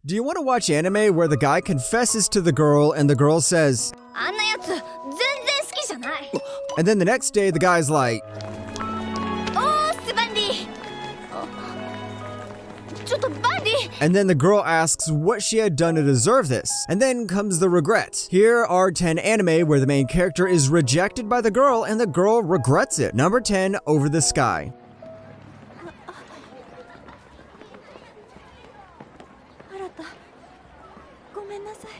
Do you want to watch anime where the guy confesses to the girl and the girl says, あんなやつ全然好きじゃない。 and then the next day the guy's like, おースバンディ。ちょっとバンディ。 and then the girl asks what she had done to deserve this. And then comes the regret. Here are 10 anime where the main character is rejected by the girl and the girl regrets it. Number 10, Over the Sky. 新た、ごめんなさい。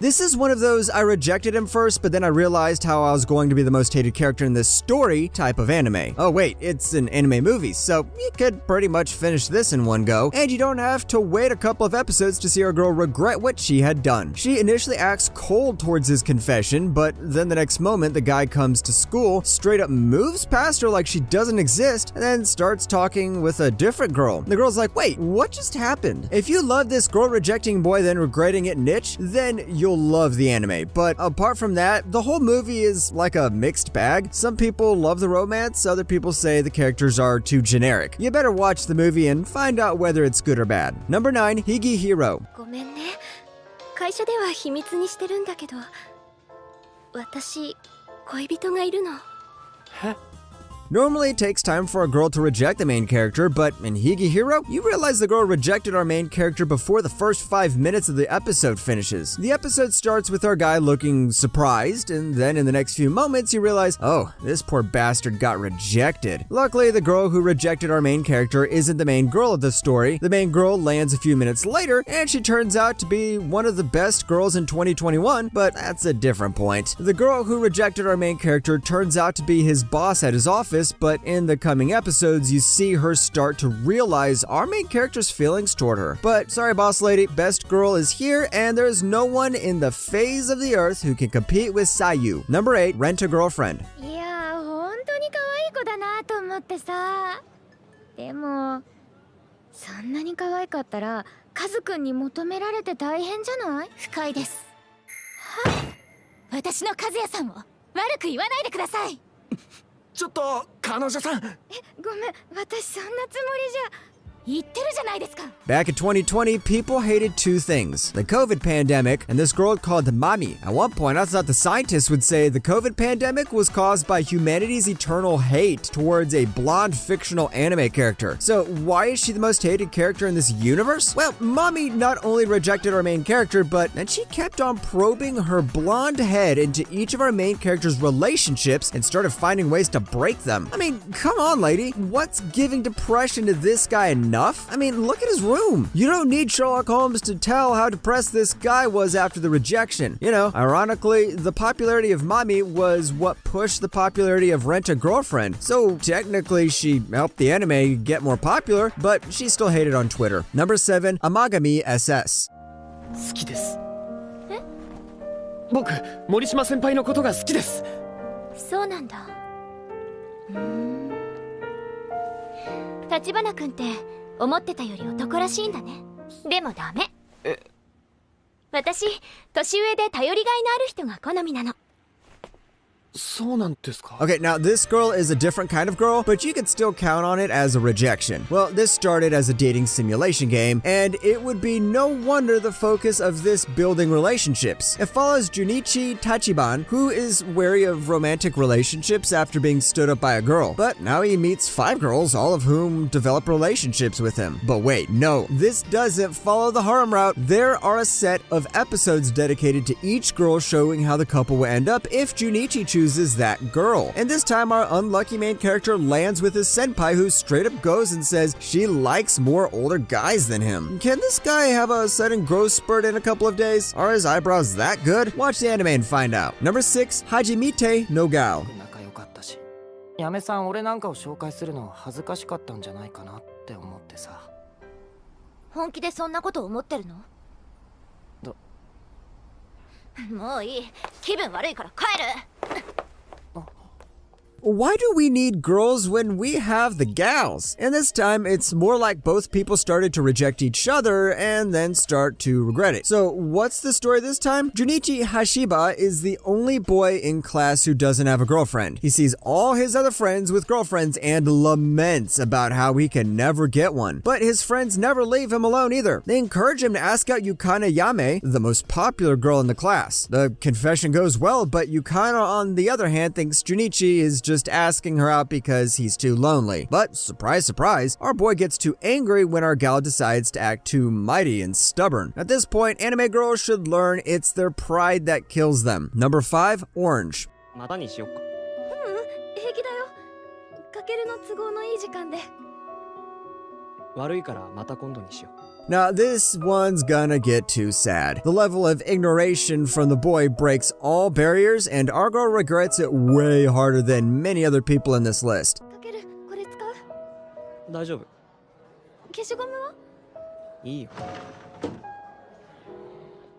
This is one of those I rejected him first, but then I realized how I was going to be the most hated character in this story type of anime. Oh wait, it's an anime movie, so you could pretty much finish this in one go, and you don't have to wait a couple of episodes to see our girl regret what she had done. She initially acts cold towards his confession, but then the next moment the guy comes to school, straight up moves past her like she doesn't exist, and then starts talking with a different girl. The girl's like, wait, what just happened? If you love this girl rejecting boy then regretting it niche, then you'll love the anime. But apart from that, the whole movie is like a mixed bag. Some people love the romance, other people say the characters are too generic. You better watch the movie and find out whether it's good or bad. Number 9, Higi Hero. ごめんね。会社では秘密にしてるんだけど、私恋人がいるの。Normally, it takes time for a girl to reject the main character, but in Higi Hero, you realize the girl rejected our main character before the first 5 minutes of the episode finishes. The episode starts with our guy looking surprised, and then in the next few moments, you realize, oh, this poor bastard got rejected. Luckily, the girl who rejected our main character isn't the main girl of the story. The main girl lands a few minutes later, and she turns out to be one of the best girls in 2021, but that's a different point. The girl who rejected our main character turns out to be his boss at his office, but in the coming episodes, you see her start to realize our main character's feelings toward her. But sorry, boss lady, best girl is here, and there's no one in the phase of the earth who can compete with Sayu. Number 8, Rent a Girlfriend. いやー、本当に可愛い子だなと思ってさ。でも、そんなに可愛かったら、カズくんに求められて大変じゃない？深いです。はい。私のカズヤさんを悪く言わないでください。ちょっと彼女さん。ごめん、私そんなつもりじゃ。言ってるじゃないですか。 Back in 2020, people hated two things, the COVID pandemic and this girl called Mami. At one point, I thought the scientists would say the COVID pandemic was caused by humanity's eternal hate towards a blonde fictional anime character. So why is she the most hated character in this universe? Well, Mami not only rejected our main character, but then she kept on probing her blonde head into each of our main characters' relationships and started finding ways to break them. I mean, come on, lady. What's giving depression to this guy enough? I mean, look at his room. You don't need Sherlock Holmes to tell how depressed this guy was after the rejection. You know, ironically, the popularity of Mami was what pushed the popularity of Rent a Girlfriend. So technically, she helped the anime get more popular, but she's still hated on Twitter. Number 7, Amagami SS. 好きです。え？僕、森島先輩のことが好きです。そうなんだ。立花君って思ってたより男らしいんだね。でもダメ。私、年上で頼りがいのある人が好みなの。そうなんですか。 Okay, now this girl is a different kind of girl, but you could still count on it as a rejection. Well, this started as a dating simulation game, and it would be no wonder the focus of this building relationships. It follows Junichi Tachiban, who is wary of romantic relationships after being stood up by a girl. But now he meets 5 girls, all of whom develop relationships with him. But wait, no, this doesn't follow the harem route. There are a set of episodes dedicated to each girl showing how the couple will end up if Junichi chooses that girl. And this time our unlucky main character lands with his senpai who straight up goes and says she likes more older guys than him. Can this guy have a sudden growth spurt in a couple of days? Are his eyebrows that good? Watch the anime and find out. Number 6, Hajimite no Gao. 仲良かったし、嫁さん俺なんかを紹介するの恥ずかしかったんじゃないかなって思ってさ。本気でそんなこと思ってるの？もういい。気分悪いから帰る。Why do we need girls when we have the gals? And this time, it's more like both people started to reject each other and then start to regret it. So what's the story this time? Junichi Hashiba is the only boy in class who doesn't have a girlfriend. He sees all his other friends with girlfriends and laments about how he can never get one. But his friends never leave him alone either. They encourage him to ask out Yukana Yame, the most popular girl in the class. The confession goes well, but Yukana on the other hand thinks Junichi is just asking her out because he's too lonely. But surprise, surprise, our boy gets too angry when our gal decides to act too mighty and stubborn. At this point, anime girls should learn it's their pride that kills them. Number 5, Orange. またにしよっか。平気だよ。かけるの都合のいい時間で。悪いからまた今度にしよう。 Now, this one's gonna get too sad. The level of ignoration from the boy breaks all barriers, and our girl regrets it way harder than many other people in this list. かける、これ使う？大丈夫。消しゴムは？いいよ。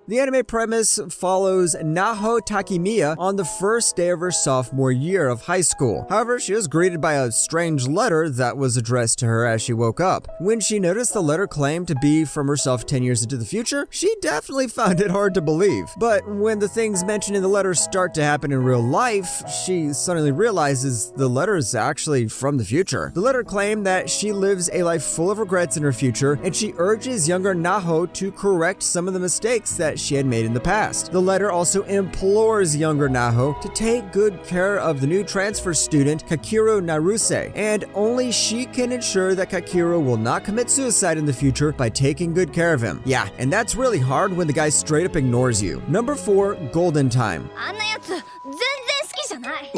The anime premise follows Naho Takemiya on the first day of her sophomore year of high school. However, she was greeted by a strange letter that was addressed to her as she woke up. When she noticed the letter claimed to be from herself 10 years into the future, she definitely found it hard to believe. But when the things mentioned in the letter start to happen in real life, she suddenly realizes the letter is actually from the future. The letter claimed that she lives a life full of regrets in her future, and she urges younger Naho to correct some of the mistakes that she had made in the past. The letter also implores younger Naho to take good care of the new transfer student Kakiro Naruse, and only she can ensure that Kakiro will not commit suicide in the future by taking good care of him. Yeah, and that's really hard when the guy straight up ignores you. Number 4, Golden Time. あんなやつ全然好きじゃない。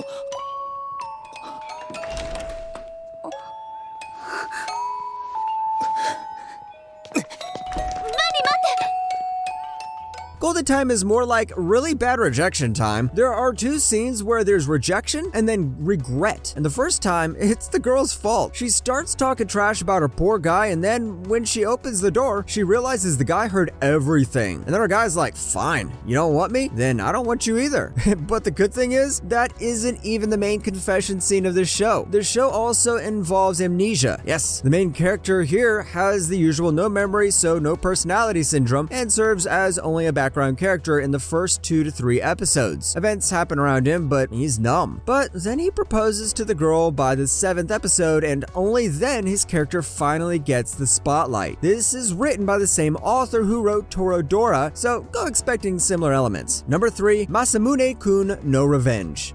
Golden Time is more like really bad rejection time. There are 2 scenes where there's rejection and then regret. And the first time, it's the girl's fault. She starts talking trash about her poor guy, and then when she opens the door, she realizes the guy heard everything. And then her guy's like, fine, you don't want me? Then I don't want you either. But the good thing is, that isn't even the main confession scene of this show. The show also involves amnesia. Yes, the main character here has the usual no memory, so no personality syndrome, and serves as only a background character in the first 2 to 3 episodes. Events happen around him, but he's numb. But then he proposes to the girl by the 7th episode, and only then his character finally gets the spotlight. This is written by the same author who wrote Torodora, so go expecting similar elements. Number 3, Masamune-kun no Revenge.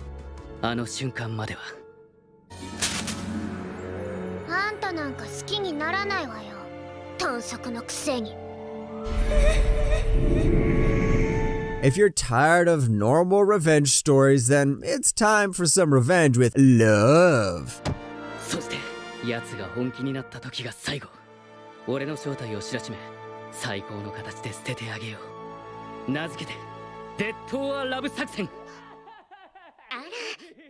あの瞬間までは。あんたなんか好きにならないわよ。短足のくせに。 If you're tired of normal revenge stories, then it's time for some revenge with love. そして奴が本気になった時が最後。俺の正体を知らしめ、最高の形で捨ててあげよう。名付けてデッド・ア・ラブ作戦。 あら、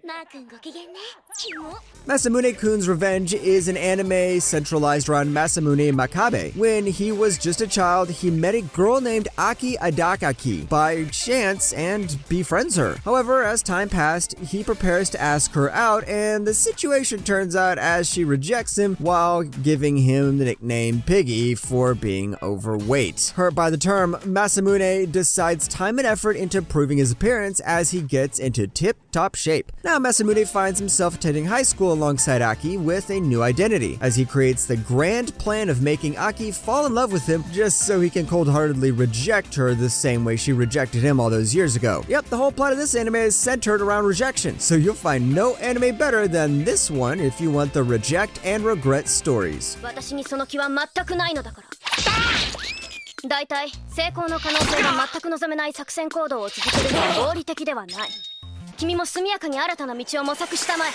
マー君ご機嫌ね。キモ。 Masamune-kun's Revenge is an anime centralized around Masamune Makabe. When he was just a child, he met a girl named Aki Adakaki by chance and befriends her. However, as time passed, he prepares to ask her out, and the situation turns out as she rejects him while giving him the nickname Piggy for being overweight. Hurt by the term, Masamune decides time and effort into improving his appearance as he gets into tip-top shape. Now Masamune finds himself attending high school alongside Aki with a new identity, as he creates the grand plan of making Aki fall in love with him just so he can cold-heartedly reject her the same way she rejected him all those years ago. Yep, the whole plot of this anime is centered around rejection, so you'll find no anime better than this one if you want the reject and regret stories. 私にその気は全くないのだから。だいたい成功の可能性が全く望めない作戦行動を続けるのは合理的ではない。君も速やかに新たな道を模索したまえ。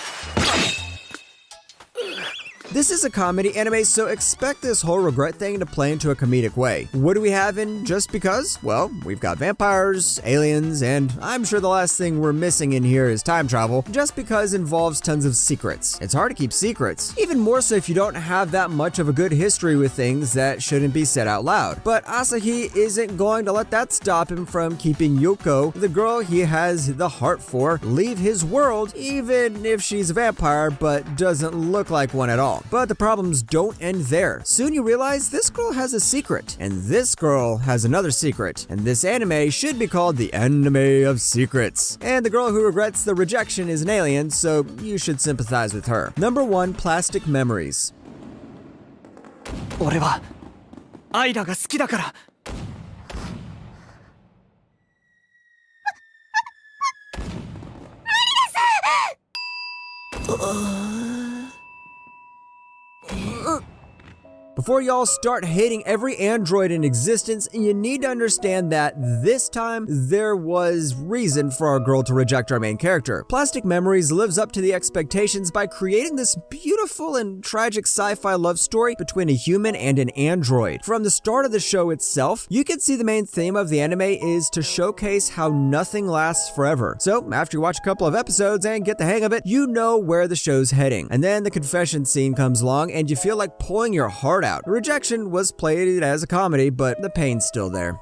This is a comedy anime, so expect this whole regret thing to play into a comedic way. What do we have in Just Because? Well, we've got vampires, aliens, and I'm sure the last thing we're missing in here is time travel. Just Because involves tons of secrets. It's hard to keep secrets, even more so if you don't have that much of a good history with things that shouldn't be said out loud. But Asahi isn't going to let that stop him from keeping Yoko, the girl he has the heart for, leave his world, even if she's a vampire but doesn't look like one at all. But the problems don't end there. Soon you realize this girl has a secret, and this girl has another secret, and this anime should be called the Anime of Secrets. And the girl who regrets the rejection is an alien, so you should sympathize with her. Number 1, Plastic Memories. 俺はアイラが好きだから。Before y'all start hating every android in existence, you need to understand that this time there was reason for our girl to reject our main character. Plastic Memories lives up to the expectations by creating this beautiful and tragic sci-fi love story between a human and an android. From the start of the show itself, you can see the main theme of the anime is to showcase how nothing lasts forever. So after you watch a couple of episodes and get the hang of it, you know where the show's heading. And then the confession scene comes along and you feel like pulling your heart out. The rejection was played as a comedy, but the pain's still there.